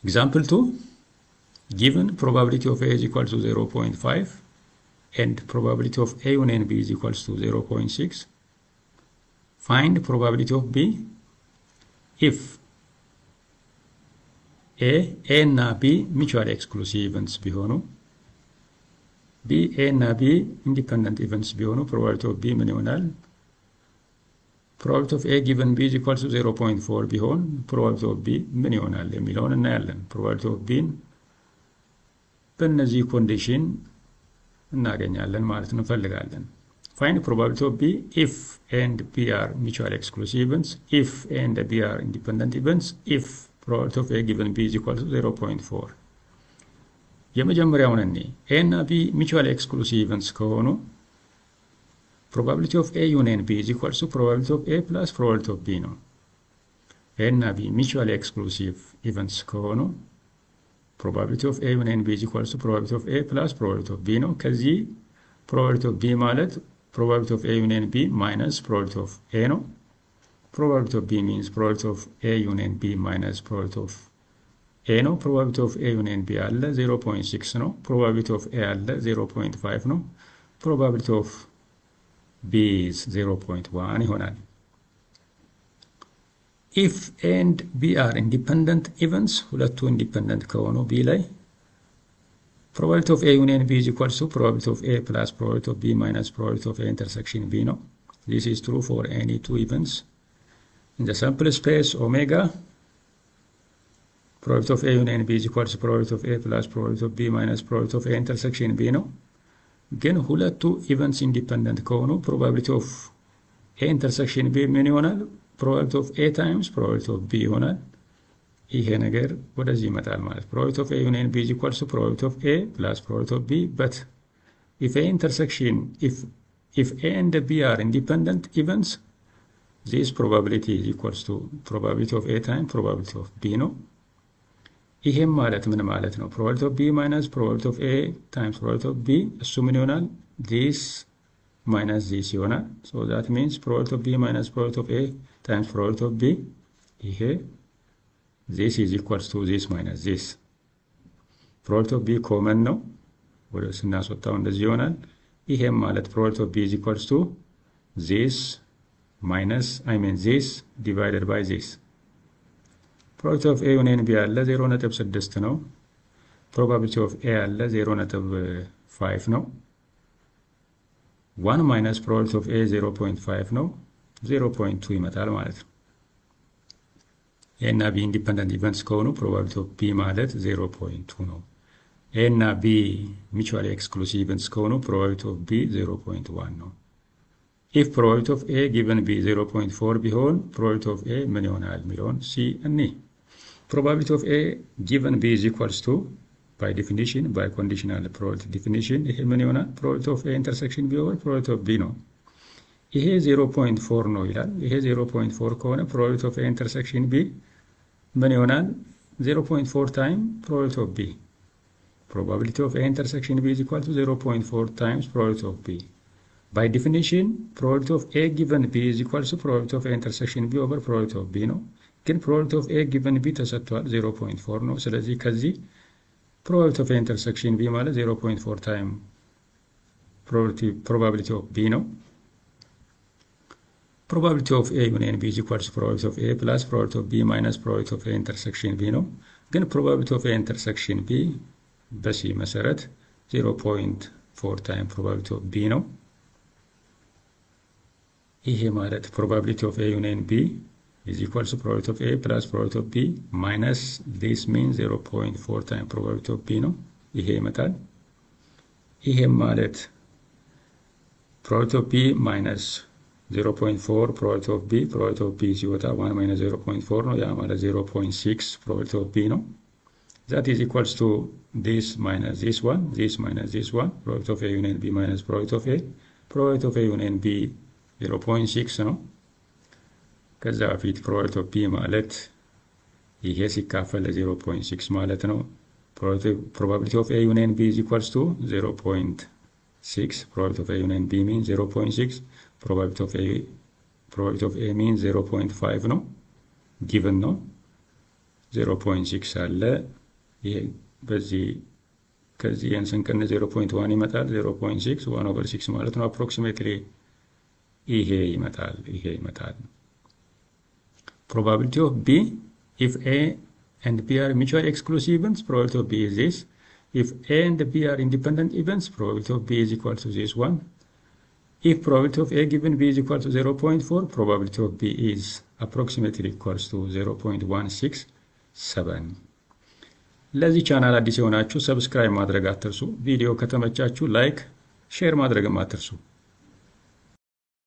Example 2, given probability of A is equal to 0.5 and probability of A union B is equals to 0.6. Find probability of B if A እና B mutually exclusive events ቢሆኑ B A እና B independent events ቢሆኑ probability of B ምን ይሆናል? probability of A given B is equal to 0.4 ቢሆን probability of B ምን ይሆናል የሚለውን እናያለን። probability of B በእነዚህ ኮንዲሽን እናገኛለን ማለት ነው እንፈልጋለን። Find probability of B if A and B are mutually exclusive events, if A and B are independent events, if probability of A given B is equal to 0.4. የመጀመሪያውን እኔ A እና B mutually exclusive events ከሆኑ probability of A union B is equal to probability of A plus probability of B ነው። A እና B mutually exclusive events ከሆኑ probability of A union B is equal to probability of A plus probability of B ነው። ከዚህ probability of B ማለት probability of A union B minus probability of A ነው። probability of B means probability of A union B minus probability of A ነው። probability of A union B አለ 0.6 ነው። probability of A አለ 0.5 ነው። probability of B is 0.1 ይሆናል። if A and B are independent events ሁለቱ independent ከሆኑ B ላይ probability of A union B is equal to probability of A plus probability of B minus probability of A intersection B ነው። This is true for any two events in the sample space omega. probability of A union B is equal to probability of A plus probability of B minus probability of A intersection B ነው። ግን ሁለቱ events independent ከሆኑ probability of A intersection B ምን ይሆናል? probability of A times probability of B ይሆናል። ይሄ ነገር ወደዚህ ይመጣል ማለት probability of A union B is equal to probability of A plus probability of B, but if A intersection if A and B are independent events, this probability is equals to probability of A times probability of B ነው። ይሄም ማለት ምን ማለት ነው? probability of B minus probability of A times probability of B እሱ ምን ይሆናል? this minus this ይሆናል። so that means probability of B minus probability of A times probability of B ይሄ this is equals to this minus this. probability of B common ነው ወደ ስናስወጣው እንደዚህ ይሆናል። ይሄም ማለት probability of B is equals to this minus this divided by this. probability of A union B አለ 0.6 ነው። probability of A አለ 0.5 ነው። 1 minus probability of A 0.5 ነው 0.2 ይመጣል ማለት ነው። A እና B independent events ከሆኑ probability of B ማለት 0.2 ነው። A እና B mutually exclusive events ከሆኑ probability of B 0.1 ነው። if probability of A given B 0.4 ቢሆን probability of A ምን ይሆናል የሚለውን C እኔ probability of A given B is equals to by definition by conditional probability definition ይሄ ምን ይሆናል? probability of A intersection B over probability of B ነው። ይሄ 0.4 ነው ይላል። ይሄ 0.4 ከሆነ probability of A intersection B ምን ይሆናል? 0.4 times probability of B. probability of A intersection B is equal to 0.4 times probability of B. by definition probability of A given B is equal to probability of A intersection B over probability of B ነው። ግን probability of A given B ተሰጥቷል 0.4 ነው። ስለዚህ ከዚህ probability of A intersection B ማለት 0.4 times probability of B ነው። probability of A union B is equal to probability of A plus probability of B minus probability of A intersection B ነው። ግን probability of A intersection B በሲ መሰረት 0.4 times probability of B ነው። ይሄ ማለት probability of A union B is equal to probability of A plus probability of B minus this means 0.4 times probability of B ነው። ይሄ ይመጣል። ይሄም ማለት probability of B minus 0.4 probability of B probability of B ሲወጣ 1 minus 0.4 ነው። ያ ማለት 0.6 probability of B ነው። that is equals to this minus this one probability of A union B minus probability of A union B 0.6 ነው። ከዛ በፊት probability of B ማለት ይሄ ሲካፈል 0.6 ማለት ነው። probability of A union B is equals to 0.6 probability of A union B means 0.6 probability of A means 0.5 ነው given ነው 0.6 አለ ይሄ በዚህ ከዚህ እንስንቀን 0.1 ይመጣል 0.6 1/6 ማለት ነው approximately ይሄ ይመጣል probability of B if A and B are mutually exclusive events probability of B is this if A and B are independent events probability of B is equal to this one if probability of A given B is equal to 0.4 probability of B is approximately equals to 0.167 ለዚህ ቻናል አዲስ የሆናችሁ ሰብስክራይብ ማድረግ አትርሱ ቪዲዮ ከተመቻችሁ ላይክ ሼር ማድረግም አትርሱ